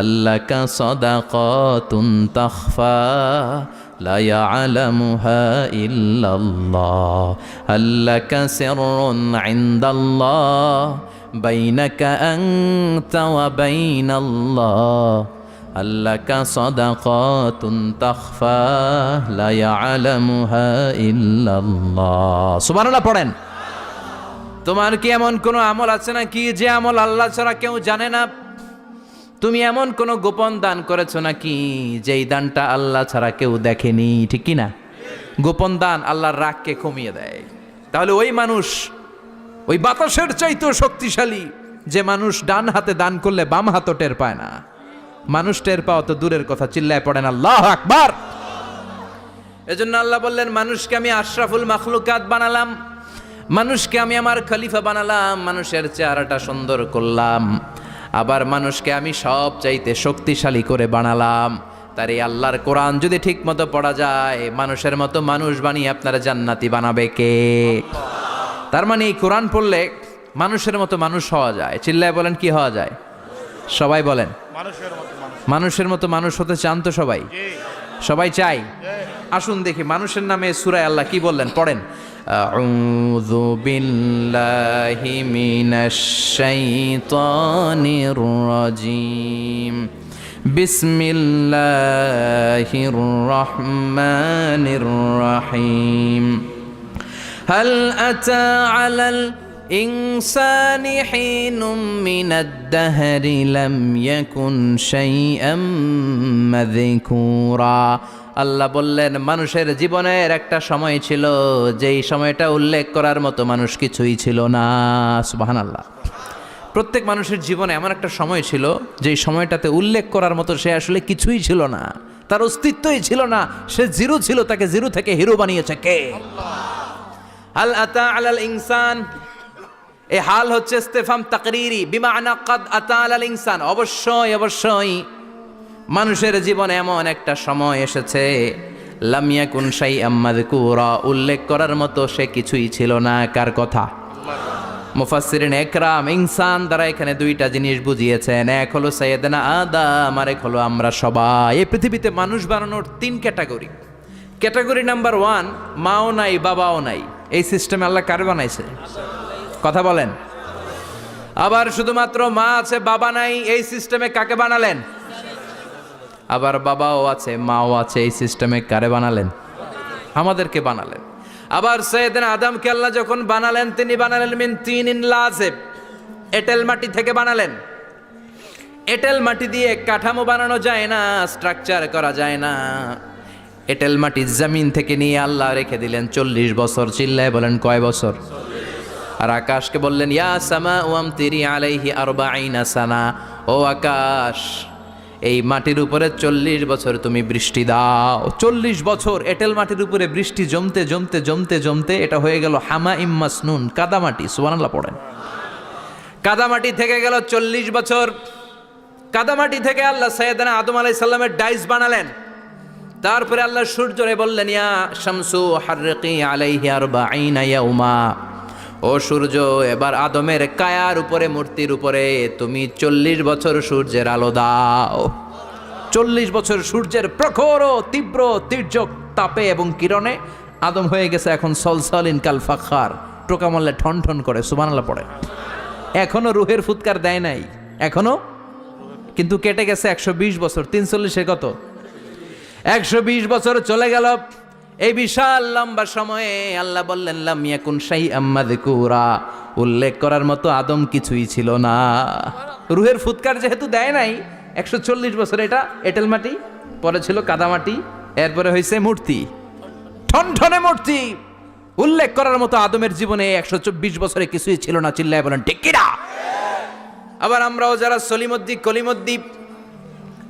আল্লাকা সাদাকাতুন তাখফা লা ইয়ালামুহা ইল্লাল্লাহ, আল্লাকা সিররুন ইনদাল্লাহ বাইনাকা আনতা ওয়া বাইনাল্লাহ, আল্লাকা সাদাকাতুন তাখফা লা ইয়ালামুহা ইল্লাল্লাহ। সুবহানাল্লাহ পড়েন। তোমার কি এমন কোনো আমল আছে নাকি যে আমল আল্লাহ ছাড়া কেউ জানে না? তুমি এমন কোনো গোপন দান করেছো নাকি যেই দানটা আল্লাহ ছাড়া কেউ দেখেনি? ঠিক কি না? গোপন দান আল্লাহর রাগকে কমিয়ে দেয়। তাহলে ওই মানুষ ওই বাতাসের চাইতেও শক্তিশালী যে মানুষ ডান হাতে দান করলে বাম হাতও টের পায় না। মানুষ টের পাওয়া তো দূরের কথা, চিল্লায় পড়েন আল্লাহু আকবার। এজন্য আল্লাহ বললেন, মানুষকে আমি আশরাফুল মাখলুকাত বানালাম, মানুষকে আমি আমার খলিফা বানালাম, মানুষের চেহারাটা সুন্দর করলাম, আবার মানুষকে আমি সব চাইতে শক্তিশালী করে বানালাম। তার এই আল্লাহর কোরআন যদি ঠিক মতো পড়া যায়, মানুষের মতো মানুষ বানিয়ে আপনারা জান্নাতি বানাবে কে? তার মানে এই কোরআন পড়লে মানুষের মতো মানুষ হওয়া যায়। চিল্লায় বলেন, কি হওয়া যায়? সবাই বলেন, মানুষের মতো মানুষ হতে চান তো সবাই? সবাই চাই? আসুন দেখি মানুষের নামে সূরায় আল্লাহ কি বললেন, পড়েন। আউযু বিল্লাহি মিনাশ শাইতানির রাজীম। বিসমিল্লাহির রহমানির রহিম। হাল আতা আলাল ইনসানি হিনুম মিনাদ দাহরি লাম ইয়াকুন শাইআম মাযকুরা। আল্লাহ বললেন, মানুষের জীবনের একটা সময় ছিল যেই সময়টা উল্লেখ করার মতো মানুষ কিছুই ছিল না। সুবহানাল্লাহ। প্রত্যেক মানুষের জীবনে এমন একটা সময় ছিল যেই সময়টাতে উল্লেখ করার মতো সে আসলে কিছুই ছিল না, তার অস্তিত্বই ছিল না, সে জিরো ছিল, তাকে জিরো থেকে হিরো বানিয়েছে কে? হাল আতা আলাল ইনসান, এই হাল হচ্ছে ইস্তেফাম তাকরিরি, বিমানা কাদ আতা আলাল ইনসান। অবশ্যই অবশ্যই মানুষের জীবনে এমন একটা সময় এসেছে, লাম ইয়াকুন শাইআম মাযকুরা, উল্লেখ করার মতো সে কিছুই ছিল না। কার কথা? মুফাসসিরিন একরাম ইনসান দ্বারা এখানে দুইটা জিনিস বুঝিয়েছেন। এক হলো সাইয়েদনা আদম, আর এক হলো আমরা সবাই। এই পৃথিবীতে মানুষ বানানোর তিন ক্যাটাগরি। ক্যাটাগরি নাম্বার 1, মাও নাই বাবাও নাই। এই সিস্টেমে আল্লাহ কারে বানাইছে? কথা বলেন। আবার শুধুমাত্র মা আছে বাবা নাই, এই সিস্টেমে কাকে বানালেন? আবার বাবাও আছে মাও আছে, এই সিস্টেমে কারে বানালেন? আমাদেরকে বানালেন। আবার সাইয়েদনা আদমকে আল্লাহ যখন বানালেন, তিনি বানালেন মিন তিনিন লাযিব, এঁটেল মাটি থেকে বানালেন। এঁটেল মাটি দিয়ে কাঠামো বানানো যায় না, স্ট্রাকচার করা যায় না। এঁটেল মাটি জমিন থেকে নিয়ে আল্লাহ রেখে দিলেন 40 বছর। চিল্লায় বলেন, কয় বছর? আর আকাশকে বললেন, ইয়া সামা ওয়ামতিরি আলাইহি 40 সানা, ও আকাশ এই মাটির উপরে 40 বছর তুমি বৃষ্টি দাও। 40 বছর এঁটেল মাটির উপরে বৃষ্টি জমতে জমতে জমতে জমতে এটা হয়ে গেল হামাইম মাসনুন, কাদামাটি। সুবহানাল্লাহ পড়েন। কাদামাটি থেকে গেল 40 বছর। কাদামাটি থেকে আল্লাহ সাইয়েদনা আদম আলাইহিস সালামের ডাইস বানালেন। তারপরে আল্লাহ সূর্যরে বললেন, ইয়া শামসু হাররিকি আলাইহি 40 ইয়াউমা, ও সূর্য এবার আদমের কায়ার উপরে, মূর্তির উপরে তুমি 40 বছর সূর্যের আলো দাও। 40 বছর সূর্যের প্রখর ও তীব্র তির্যক তাপে এবং কিরণে আদম হয়ে গেছে এখন সলসলিন কাল ফাখার, টোকা মারলে ঠন ঠন করে। সুবহানাল্লাহ পড়ে। এখনো রুহের ফুৎকার দেয় নাই এখনো, কিন্তু কেটে গেছে 120 বছর। 340 কত? 120 বছর চলে গেল। এই বিশাল লম্বা সময়ে আল্লাহ বললেন, লাম ইয়াকুন শাইআম মাযকুরা, উল্লেখ করার মতো আদম কিছুই ছিল না। রুহের ফুৎকার যেহেতু দেয় নাই 140 বছর, এটা এঁটেল মাটি, পরে ছিল কাদামাটি, এরপরে হয়েছে মূর্তি, ঠনঠনে মূর্তি। উল্লেখ করার মতো আদমের জীবনে 124 বছরে কিছুই ছিল না। চিল্লায় বলেন, ঠিক কি না? আবার আমরাও যারা সলিমুদ্দিন কলিমুদ্দিন,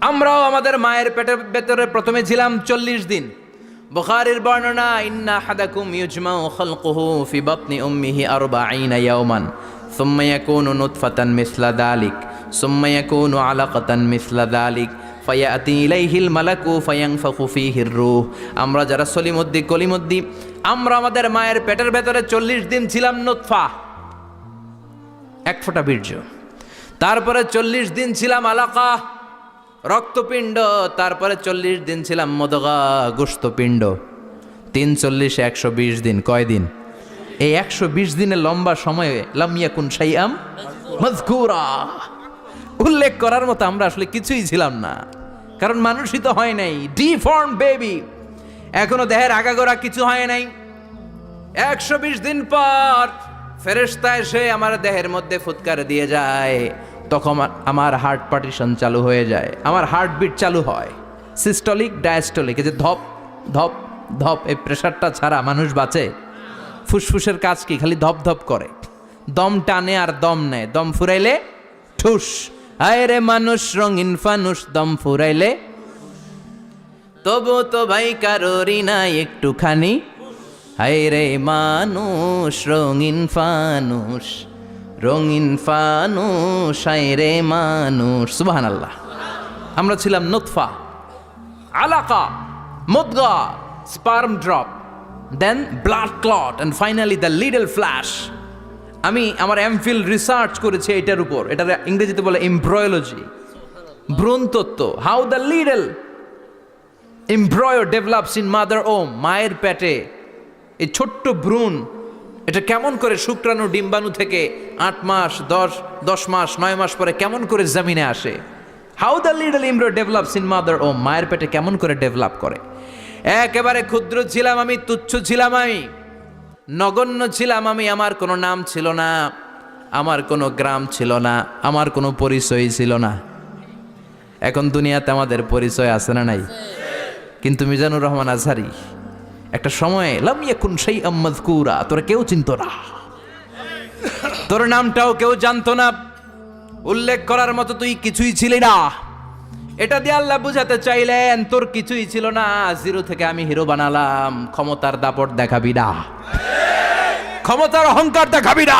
আমরাও আমাদের মায়ের পেটের ভেতরে প্রথমে ছিলাম 40 দিন। বুখারীর বর্ণনা, ইন্না হাদাকুম ইউজমাউ খালকুহু ফি বাতনি উম্মিহি 40 ইয়াওমান সুম্মা ইয়াকুনু নুতফাতান মিসলা যালিক সুম্মা ইয়াকুনু আলাকাতান মিসলা যালিক ফায়াতি ইলাইহিল মালাকু ফায়ানফাখু ফীহির রূহ। আমরা যারা সলিমুদ্দিন কলিমুদ্দিন, আমরা আমাদের মায়ের পেটের ভেতরে 40 দিন ছিলাম নুতফা, এক ফোঁটা বীর্য। তারপরে 40 দিন ছিলাম আলাকা, রক্তপিণ্ড। তারপরে 40 দিন ছিলাম মুদগা, গোশতপিণ্ড। 3 40 120 দিন। কয় দিন? এই 120 দিনের লম্বা সময়ে লাম ইয়াকুন শাইআম মাযকুরা, উল্লেখ করার মতো আমরা আসলে কিছুই ছিলাম না। কারণ মানুষই তো হয় নাই, ডিফর্ম বেবি, এখনো দেহের আগাগোড়া কিছু হয় নাই। 120 দিন পর ফেরেশতা এসে আমার দেহের মধ্যে ফুৎকার দিয়ে যায়, তখন আমার হার্ট পার্টিশন চালু হয়ে যায়, আমার হার্টবিট চালু হয়, সিস্টলিক ডায়াস্টলিক, এই যে ধপ ধপ ধপ, এই প্রেশারটা ছাড়া মানুষ বাঁচে? ফুসফুসের কাজ কি? খালি ধপ ধপ করে, দম টানে আর দম নেয়, দম ফুরাইলে ঠুস। হায় রে মানুষ রঙিন ফানুষ, দম ফুরাইলে তবু তো ভাই কারোরই নাই একটুখানি। হায় রে মানুষ রঙিন ফানুষ, রঙিন ফানুষ, হায় রে মানুষ। সুবহানাল্লাহ। আমরা ছিলাম নুতফা, আলাকা, মুদগা, sperm drop, then blood clot, and finally the little flesh. আমি আমার এমফিল রিসার্চ করেছি এটার উপর, এটার ইংরেজিতে বলে এমব্রয়োলজি, ভ্রূণ তত্ত্ব। How the little এমব্রয়ো develops in mother ওম, মায়ের পেটে এই ছোট্ট ভ্রূণ, এটা কেমন করে শুক্রাণু ডিম্বাণু থেকে 8 মাস 10 মাস 9 মাস পরে কেমন করে জমিনে আসে। How the little এমব্রয়ো develops in mother ওম, মায়ের পেটে কেমন করে ডেভেলপ করে। একেবারে ক্ষুদ্র ছিলাম আমি, তুচ্ছ ছিলাম আমি, নগণ্য ছিলাম আমি, আমার কোনো নাম ছিল না, আমার কোনো গ্রাম ছিল না, আমার কোনো পরিচয় ছিল না। এখন দুনিয়াতে আমাদের পরিচয় আছে না নাই? কিন্তু মিজানুর রহমান আজহারি একটা সময়ে লাম ইয়াকুন শাইআম মাযকুরা, তোরা কেউ চিনতো না, তোর নামটাও কেউ জানতো না, উল্লেখ করার মতো তুই কিছুই ছিলি না। এটা দিয়ে আল্লাহ বুঝাতে চাইলেন তোর কিছুই ছিল না, জিরো থেকে আমি হিরো বানালাম। ক্ষমতার দাপট দেখাবি না, ক্ষমতার অহংকার দেখাবি না,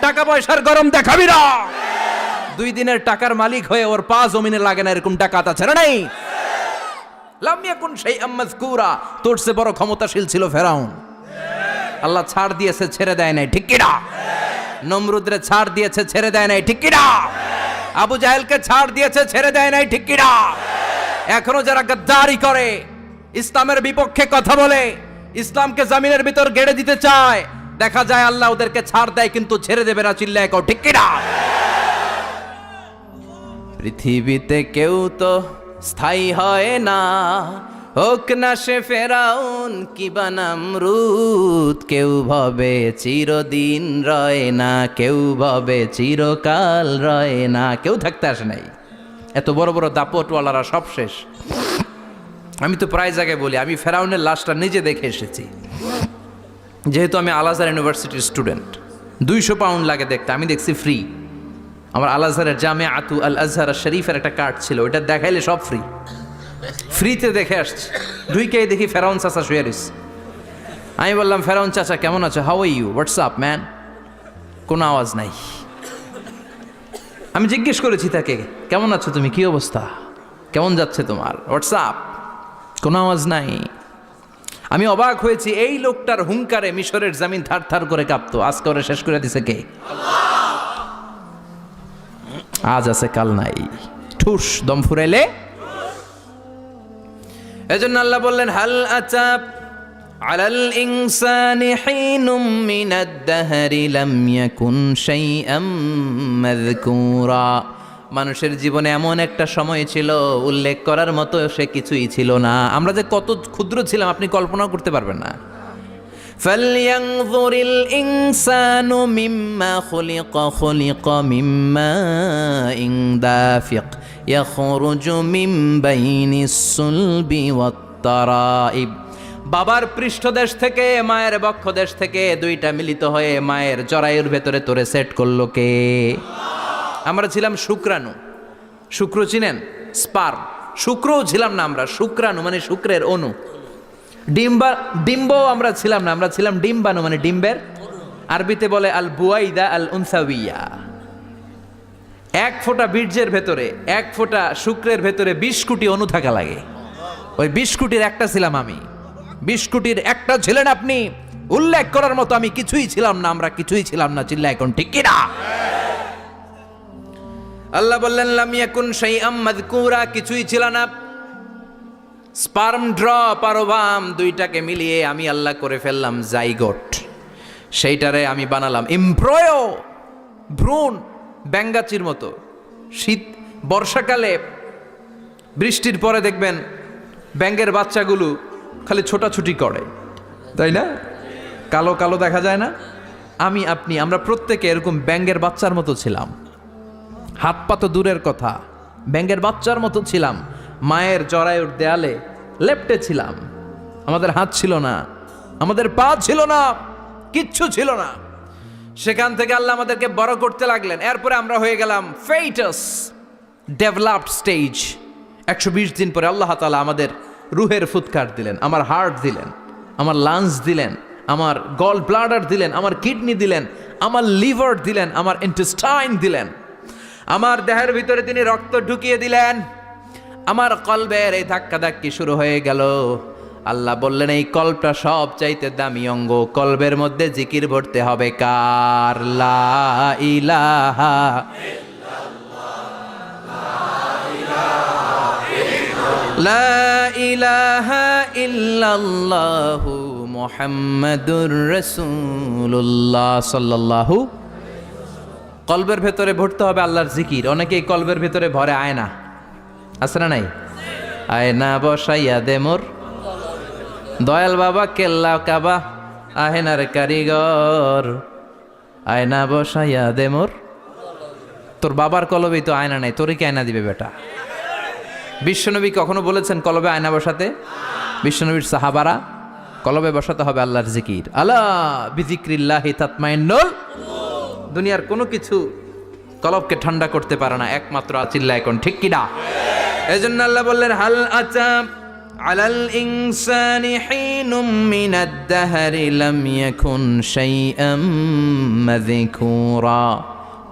টাকা পয়সার গরম দেখাবি না। 2 দিনের টাকার মালিক হয়ে ওর পা জমিনে লাগে না, এরকম টাকা আছে না নাই? লাম ইয়াকুন শাইআম মাযকুরা, তোর চেয়ে বড় ক্ষমতাশীল ছিল ফেরাউন। আল্লাহ ছাড় দিয়েছে, ছেড়ে দেয় নাই, ঠিক কি না? নমরুদরে ছাড় দিয়েছে, ছেড়ে দেয় নাই, ঠিক কি না? আবু জাহেলকে ছাড় দিয়েছে, ছেড়ে দেয় নাই, ঠিক কি না? এখনো যারা গাদ্দারি করে, ইসলামের বিপক্ষে কথা বলে, ইসলামকে জমিনের ভিতর গেড়ে দিতে চায়, দেখা যায় আল্লাহ ওদেরকে ছাড় দেয়, কিন্তু ছেড়ে দেবে না। চিল্লায় কও ঠিক কি না? পৃথিবীতে কেউ তো স্থায়ী হয় না, হোক না সে ফেরাউন কিবা নমরুদ, কেউ ভাবে চিরদিন রয় না, কেউ ভাবে চিরকাল রয় না। কেউ থাকতে আসে নাই, এত বড় বড় দাপটওয়ালারা সব শেষ। আমি তো প্রায় জায়গায় বলি, আমি ফেরাউনের লাশটা নিজে দেখে এসেছি, যেহেতু আমি আল আজহার ইউনিভার্সিটির স্টুডেন্ট। 200 পাউন্ড লাগে দেখতে, আমি দেখছি ফ্রি। আমার আল আজহারের জামিআতু আল আজহার শরীফের একটা কার্ড ছিল, ওইটা দেখাইলে সব ফ্রি, ফ্রিতে দেখে আসছি। ঢুইকেই দেখি ফেরাউন চাচা শুয়ে রয়েছে। আমি বললাম, ফেরাউন চাচা কেমন আছো? How are you, WhatsApp man? কোনো আওয়াজ নাই। আমি জিজ্ঞেস করেছি তাকে, কেমন আছো তুমি, কি অবস্থা, কেমন যাচ্ছে তোমার, হোয়াটসঅ্যাপ? কোনো আওয়াজ নাই। আমি অবাক হয়েছি, এই লোকটার হুঙ্কারে মিশরের জমিন থার থার করে কাঁপতো, আজকে ওরা শেষ করে দিছে কে? আজ আছে কাল নাই, ঠুস, দম ফুরাইলে। এজন্য আল্লাহ বললেন, হাল আতাব আলাল ইনসানি হিনুম মিনাদ দাহরি লাম ইয়াকুন শাইআম মাযকুরা। মানুষের জীবনে এমন একটা সময় ছিল, উল্লেখ করার মতো সে কিছুই ছিল না। আমরা যে কত ক্ষুদ্র ছিলাম আপনি কল্পনাও করতে পারবেন না। ফালইয়ানযুরিল ইনসানু মিম্মা খুলিকা মিম্মা দাফিক ইয়াখরুজু মিন বাইনিস সুলবি ওয়াত তারাইব। বাবার পৃষ্ঠদেশ থেকে, মায়ের বক্ষদেশ থেকে দুইটা মিলিত হয়ে মায়ের জরায়ুর ভেতরে তোরে সেট করলো কে? আমরা ছিলাম শুক্রাণু। শুক্র চিনেন? স্পার্ম। শুক্রও ছিলাম না আমরা, শুক্রাণু মানে শুক্রের অণু। ডিম্ব আমরা ছিলাম না, আমরা ছিলাম ডিম্বাণু মানে ডিম্বের, আরবিতে বলে আল বুয়াইদা আল উনসাউইয়া। 1 ফোঁটা বীর্যের ভেতরে, 1 ফোঁটা শুক্রের ভেতরে 20 কোটি অণু থাকা লাগে। ওই 20 কোটির একটা ছিলাম আমি, 20 কোটির একটা ছিলেন আপনি। উল্লেখ করার মতো আমি কিছুই ছিলাম না, আমরা কিছুই ছিলাম না। চিল্লা এখন ঠিক কি না? আল্লাহ বললেন, লাম ইয়াকুন শাইআম মাযকুরা, কিছুই ছিল না। স্পার্ম ড্রপ আর ওভাম দুইটাকে মিলিয়ে আমি আল্লাহ করে ফেললাম জাইগোট। সেইটারে আমি বানালাম এমব্রয়ো, ভ্রূণ, ব্যাঙ্গাচির মতো। শীত বর্ষাকালে বৃষ্টির পরে দেখবেন ব্যাঙের বাচ্চাগুলো খালি ছোটাছুটি করে, তাই না? কালো কালো দেখা যায় না? আমরা প্রত্যেকে এরকম ব্যাঙের বাচ্চার মতো ছিলাম। হাত পা তো দূরের কথা, ব্যাঙের বাচ্চার মতো ছিলাম। মায়ের জরায়ুর দেয়ালে লেপ্টে ছিলাম। আমাদের হাত ছিল না, আমাদের পা ছিল না, কিচ্ছু ছিল না। সেখান থেকে আল্লাহ আমাদেরকে বড় করতে লাগলেন। এরপরে আমরা হয়ে গেলাম ফেটাস, ডেভেলপড স্টেজ। 120 দিন পরে আল্লাহ তাআলা আমাদের রুহের ফুৎকার দিলেন, আমার হার্ট দিলেন, আমার লাংস দিলেন, আমার গল ব্লাডার দিলেন, আমার কিডনি দিলেন, আমার লিভার দিলেন, আমার ইন্টেস্টাইন দিলেন, আমার দেহের ভিতরে তিনি রক্ত ঢুকিয়ে দিলেন। আমার কলবের এই ধাক্কাধাক্কি শুরু হয়ে গেল। আল্লাহ বললেন, এই কলবটা সব চাইতে দামি অঙ্গ, কলবের মধ্যে জিকির ভরতে হবে কার? লা ইলাহা লা ইলাহা ইল্লাল্লাহু মুহাম্মাদুর রাসূলুল্লাহ সাল্লাল্লাহু। কলবের ভেতরে ভরতে হবে আল্লাহর জিকির। অনেকেই কলবের ভেতরে ভরে আয়না, আছে না নাই? আয়না বসাইয়া দে মোর দয়াল বাবা, কেল্লা কাবা আহেনার কারিগর, আয়না বসাইয়া দে মোর। তোর বাবার কলবেই তো আয়না নাই, তোরে কি আয়না দিবে বেটা? বিশ্বনবী কখনো বলেছেন কলবে আয়না বসাতে? বিশ্বনবীর সাহাবারা কলবে বসাতে হবে আল্লাহর জিকির। আলা বিযিক্রিল্লাহি তাতমাইন্নুল। দুনিয়ার কোনো কিছু কলবকে ঠান্ডা করতে পারে না, একমাত্র আচিল্লা এখন, ঠিক কিনা? এজন্য আল্লাহ বললেন, হাল আতা আলাল ইনসানি হিনুম মিনাদ দাহরি লাম ইয়াকুন শাইআম মাযকুরা।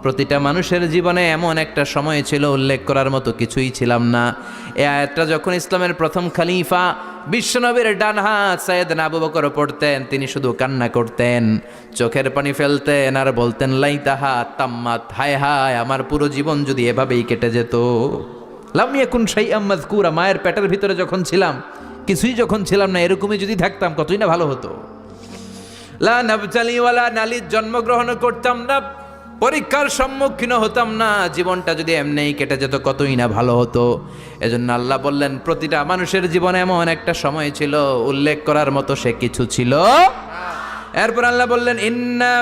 প্রতিটা মানুষের জীবনে এমন একটা সময় ছিল উল্লেখ করার মতো কিছুই ছিলাম না। এই আয়াতটা যখন ইসলামের প্রথম খলিফা বিশ্বনবীর ডান হাত সাইয়েদনা আবু বকর পড়তেন, তিনি শুধু কান্না করতেন, চোখের পানি ফেলতেন আর বলতেন, লাইতাহা তাম্মাত, হায় হায় আমার পুরো জীবন যদি এভাবেই কেটে যেত। লাম ইয়াকুন শাইআম মাযকুরা, মায়ের পেটের ভিতরে যখন ছিলাম, কিছুই যখন ছিলাম না, এরকমই যদি থাকতাম কতই না ভালো হতো। লা নাবতালি ওয়ালা নালিদ, জন্মগ্রহণ করতাম না, পরীক্ষার সম্মুখীন হতাম না, জীবনটা যদি এমনিই কেটে যেত কতই না ভালো হতো। এজন্য আল্লাহ বললেন, প্রতিটা মানুষের জীবনে এমন একটা সময় ছিল উল্লেখ করার মতো সে কিছু ছিল। এরপর আল্লাহ বললেন, ইন্না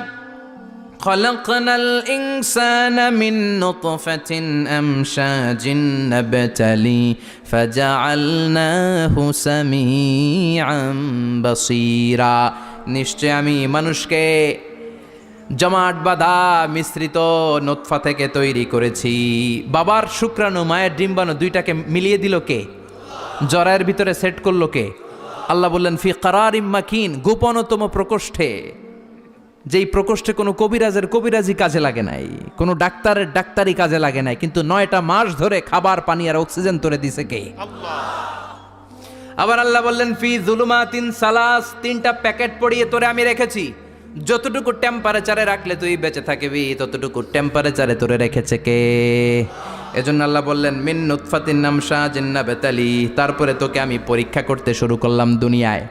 খলাকনাল ইনসানা মিন নুতফাতিন আমশাজিন নাবতালি ফাজআলনাহু সামিআন বাসীরা। নিশ্চয় আমি মানুষকে জমাট বাঁধা মিশ্রিত নুতফা থেকে তৈরি করেছি। বাবার শুক্রাণু মায়ের ডিম্বাণু দুইটাকে মিলিয়ে দিল কে? জরায়ের ভিতরে সেট করলো কে? আল্লাহ বললেন, ফি কারারিম মাকিন, গোপনতম প্রকোষ্ঠে, যেই প্রকোষ্ঠে কোনো কবিরাজি কাজে লাগে নাই, কোনো ডাক্তারের ডাক্তারি কাজে লাগে নাই, কিন্তু 9টা মাস ধরে খাবার পানি আর অক্সিজেন তোরে দিছে কে? আবার আল্লাহ বললেন, ফি যুলুমাতিন সালাস, 3টা প্যাকেট পড়িয়ে তোরে আমি রেখেছি, যতটুকু টেম্পারেচারে রাখলে তুই বেঁচে থাকবি ততটুকু টেম্পারেচারে তোরে রেখেছে কে? এজন্য আল্লাহ বললেন, মিন নুতফাতিন আমশাজিন নাবতালি, তারপরে তোকে আমি পরীক্ষা করতে শুরু করলাম দুনিয়ায়।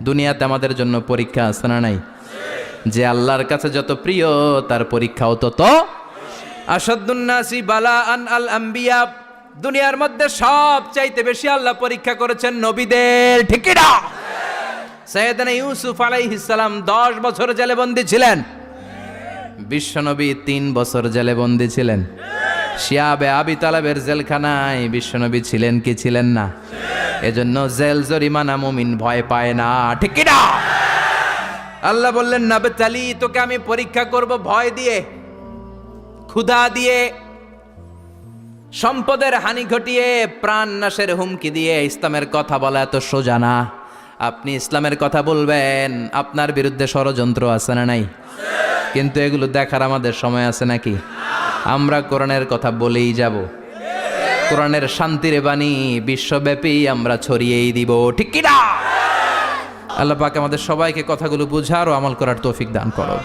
দুনিয়াতে আমাদের জন্য পরীক্ষা আছে না নাই? যে আল্লাহর কাছে যত প্রিয় তার পরীক্ষাও তত। আসাদুন নাসি বালাআন আল আম্বিয়া, দুনিয়ার মধ্যে সব চাইতে বেশি আল্লাহ পরীক্ষা করেছেন নবীদের, ঠিক কি না? সাইয়েদনা ইউসুফ আলাইহিস সালাম 10 বছর জেলে বন্দী ছিলেন, বিশ্বনবী 3 বছর জেলে বন্দী ছিলেন। শিয়াবে আবি তালেবের জেলখানায় বিশ্বনবী ছিলেন কি ছিলেন না? এজন্য জেল জরিমানা মুমিন ভয় পায় না, ঠিক কি না? আল্লাহ বললেন, নাবতালি, তোকে আমি পরীক্ষা করব ভয় দিয়ে, ক্ষুধা দিয়ে, সম্পদের হানি ঘটিয়ে, প্রাণ নাশের হুমকি দিয়ে। ইসলামের কথা বলা এত সোজা না। আপনি ইসলামের কথা বলবেন, আপনার বিরুদ্ধে ষড়যন্ত্র আছে না নাই? কিন্তু এগুলো দেখার আমাদের সময় আছে নাকি? আমরা কোরআনের কথা বলেই যাব, কোরআনের শান্তির বাণী বিশ্বব্যাপী আমরা ছড়িয়েই দিব, ঠিক কি না? আল্লাহ পাক আমাদের সবাইকে কথাগুলো বুঝার ও আমল করার তৌফিক দান করো।